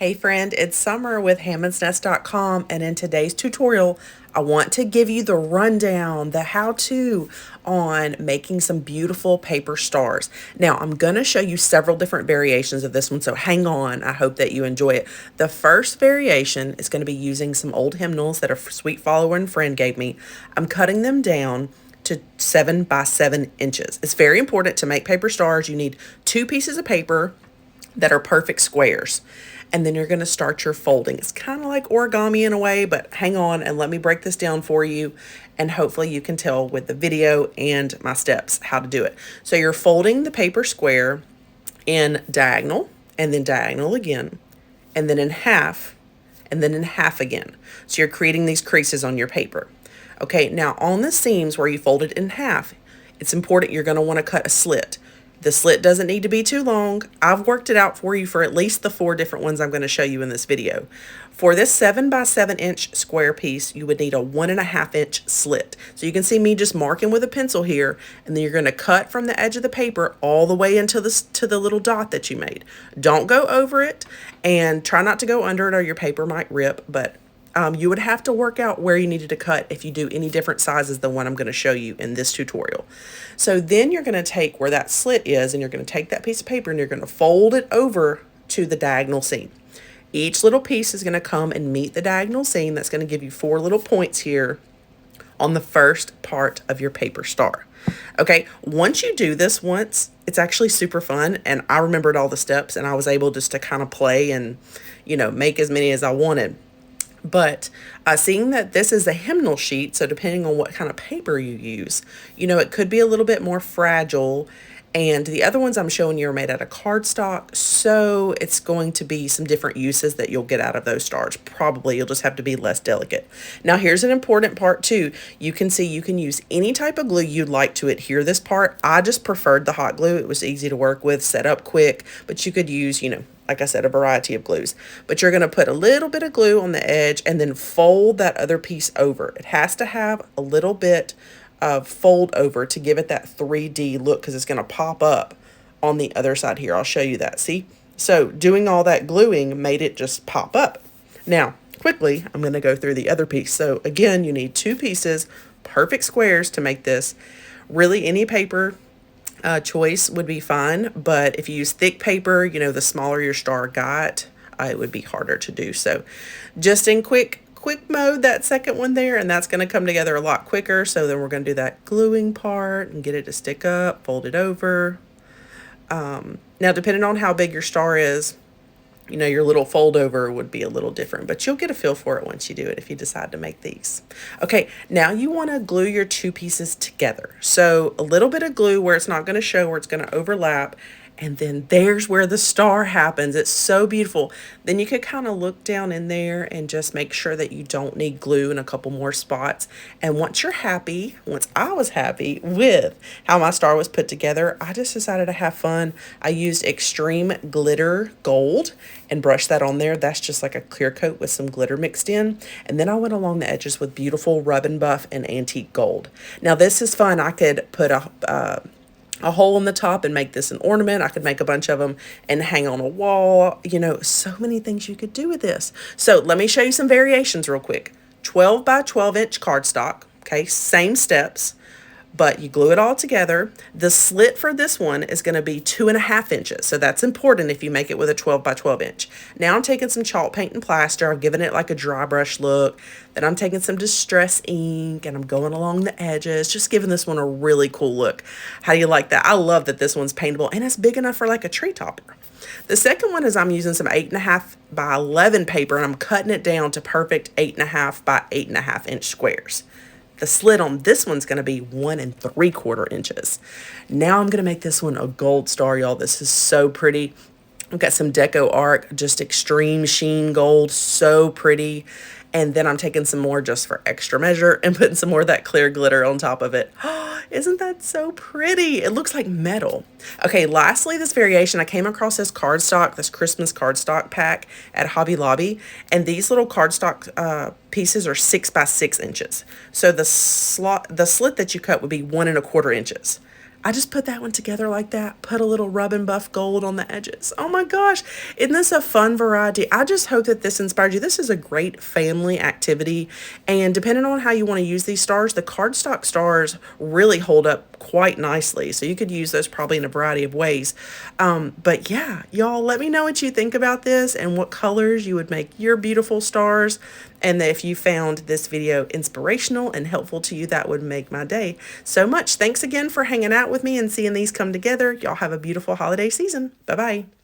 Hey friend, it's Summer with HammonsNest.com, and in today's tutorial, I want to give you the rundown, the how-to on making some beautiful paper stars. Now, I'm going to show you several different variations of this one, so hang on. I hope that you enjoy it. The first variation is going to be using some old hymnals that a sweet follower and friend gave me. I'm cutting them down to 7 by 7 inches. It's very important to make paper stars. You need 2 pieces of paper that are perfect squares. And then you're going to start your folding. It's kind of like origami in a way, but hang on and let me break this down for you. And hopefully you can tell with the video and my steps how to do it. So you're folding the paper square in diagonal, and then diagonal again, and then in half, and then in half again. So you're creating these creases on your paper. Okay, now on the seams where you fold it in half, it's important you're going to want to cut a slit. The slit doesn't need to be too long. I've worked it out for you for at least the 4 different ones I'm going to show you in this video. For this 7 by 7 inch square piece, you would need a 1.5 inch slit. So you can see me just marking with a pencil here, and then you're going to cut from the edge of the paper all the way into the little dot that you made. Don't go over it, and try not to go under it or your paper might rip, but you would have to work out where you needed to cut if you do any different sizes than one I'm going to show you in this tutorial. So then you're going to take where that slit is, and you're going to take that piece of paper and you're going to fold it over to the diagonal seam. Each little piece is going to come and meet the diagonal seam. That's going to give you 4 little points here on the first part of your paper star. Okay, once you do this once, it's actually super fun, and I remembered all the steps, and I was able just to kind of play and, make as many as I wanted. But seeing that this is a hymnal sheet, so depending on what kind of paper you use, it could be a little bit more fragile. And the other ones I'm showing you are made out of cardstock, so it's going to be some different uses that you'll get out of those stars. Probably you'll just have to be less delicate. Now here's an important part too. You can see you can use any type of glue you'd like to adhere this part. I just preferred the hot glue. It was easy to work with, set up quick, but you could use, like I said, a variety of glues. But you're going to put a little bit of glue on the edge and then fold that other piece over. It has to have a little bit of fold over to give it that 3D look, because it's going to pop up on the other side here. I'll show you that. See? So doing all that gluing made it just pop up. Now, quickly, I'm going to go through the other piece. So again, you need 2 pieces, perfect squares to make this. Really, any paper choice would be fine, but if you use thick paper, the smaller your star got, it would be harder to do. So just in quick mode, that second one there, and that's going to come together a lot quicker. So then we're going to do that gluing part and get it to stick up, fold it over. Now, depending on how big your star is, your little fold over would be a little different, but you'll get a feel for it once you do it if you decide to make these. Okay, now you want to glue your 2 pieces together. So a little bit of glue where it's not going to show, where it's going to overlap, and then there's where the star happens. It's so beautiful. Then you could kind of look down in there and just make sure that you don't need glue in a couple more spots. And once I was happy with how my star was put together, I just decided to have fun. I used Extreme Glitter Gold and brushed that on there. That's just like a clear coat with some glitter mixed in. And then I went along the edges with beautiful Rub and Buff and Antique Gold. Now this is fun. I could put a hole in the top and make this an ornament. I could make a bunch of them and hang on a wall. So many things you could do with this. So let me show you some variations real quick. 12 by 12 inch cardstock. Okay, same steps, but you glue it all together. The slit for this one is going to be 2.5 inches. So that's important if you make it with a 12 by 12 inch. Now I'm taking some chalk paint and plaster. I've given it like a dry brush look. Then I'm taking some distress ink and I'm going along the edges, just giving this one a really cool look. How do you like that? I love that this one's paintable and it's big enough for like a tree topper. The second one is I'm using some 8.5 by 11 paper, and I'm cutting it down to perfect 8.5 by 8.5 inch squares. The slit on this one's going to be 1 3/4 inches. Now I'm going to make this one a gold star, y'all. This is so pretty. I've got some Deco Arc, just extreme sheen gold, so pretty. And then I'm taking some more just for extra measure and putting some more of that clear glitter on top of it. Isn't that so pretty? It looks like metal. Okay, lastly, this variation, I came across this cardstock, this Christmas cardstock pack at Hobby Lobby, and these little cardstock pieces are 6 by 6 inches. So the slit that you cut would be 1 1/4 inches. I just put that one together like that, put a little rub and buff gold on the edges. Oh my gosh, isn't this a fun variety? I just hope that this inspired you. This is a great family activity, and depending on how you want to use these stars, the cardstock stars really hold up quite nicely. So you could use those probably in a variety of ways. But yeah, y'all, let me know what you think about this and what colors you would make your beautiful stars. And if you found this video inspirational and helpful to you, that would make my day so much. Thanks again for hanging out with me and seeing these come together. Y'all have a beautiful holiday season. Bye-bye.